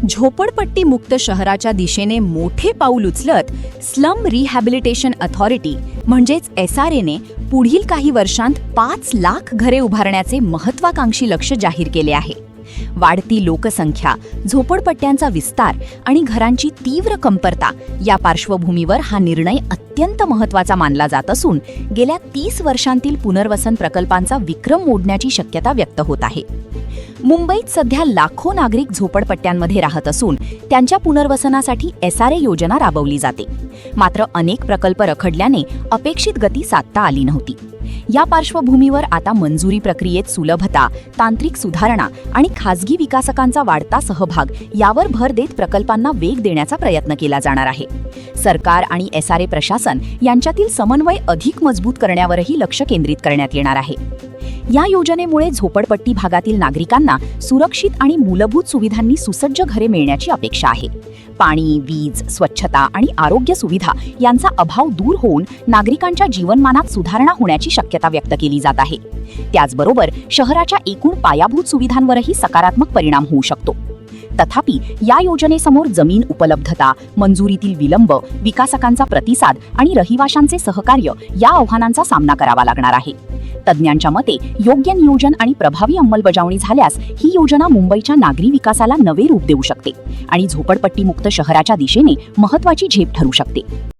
झोपडपट्टी मुक्त शहराच्या दिशेने मोठे पाऊल उचलत स्लम रिहॅबिलिटेशन अथॉरिटी म्हणजेच SRAने पुढील काही वर्षांत 5 लाख घरे उभारण्याचे महत्त्वाकांक्षी लक्ष्य जाहीर केले आहे. वाढती लोकसंख्या, झोपडपट्ट्यांचा विस्तार आणि घरांची तीव्र कमतरता या पार्श्वभूमीवर हा निर्णय अत्यंत महत्त्वाचा मानला जात असून गेल्या 30 वर्षांतील पुनर्वसन प्रकल्पांचा विक्रम मोडण्याची शक्यता व्यक्त होत आहे. मुंबईत सध्या लाखो नागरिक झोपडपट्ट्यांमध्ये राहत असून त्यांच्या पुनर्वसनासाठी SRA योजना राबवली जाते. मात्र अनेक प्रकल्प रखडल्याने अपेक्षित गती साधता आली नव्हती. या पार्श्वभूमीवर आता मंजुरी प्रक्रियेत सुलभता, तांत्रिक सुधारणा आणि खासगी विकासकांचा वाढता सहभाग यावर भर देत प्रकल्पांना वेग देण्याचा प्रयत्न केला जाणार आहे. सरकार आणि SRA प्रशासन यांच्यातील समन्वय अधिक मजबूत करण्यावरही लक्ष केंद्रित करण्यात येणार आहे. या योजनेमुळे झोपडपट्टी भागातील नागरिकांना सुरक्षित आणि मूलभूत सुविधांनी सुसज्ज घरे मिळण्याची अपेक्षा आहे. पाणी, वीज, स्वच्छता आणि आरोग्य सुविधा यांचा अभाव दूर होऊन नागरिकांच्या जीवनमानात सुधारणा होण्याची शक्यता व्यक्त केली जात आहे. त्याचबरोबर शहराच्या एकूण पायाभूत सुविधांवरही सकारात्मक परिणाम होऊ शकतो. तथापि या योजनेसमोर जमीन उपलब्धता, मंजुरीतील विलंब, विकासकांचा प्रतिसाद आणि रहिवाशांचे सहकार्य या आव्हानांचा सामना करावा लागणार आहे. तज्ज्ञांच्या मते योग्य नियोजन आणि प्रभावी अंमलबजावणी झाल्यास ही योजना मुंबईच्या नागरी विकासाला नवे रूप देऊ शकते आणि झोपडपट्टी मुक्त शहराच्या दिशेने महत्त्वाची झेप ठरू शकते.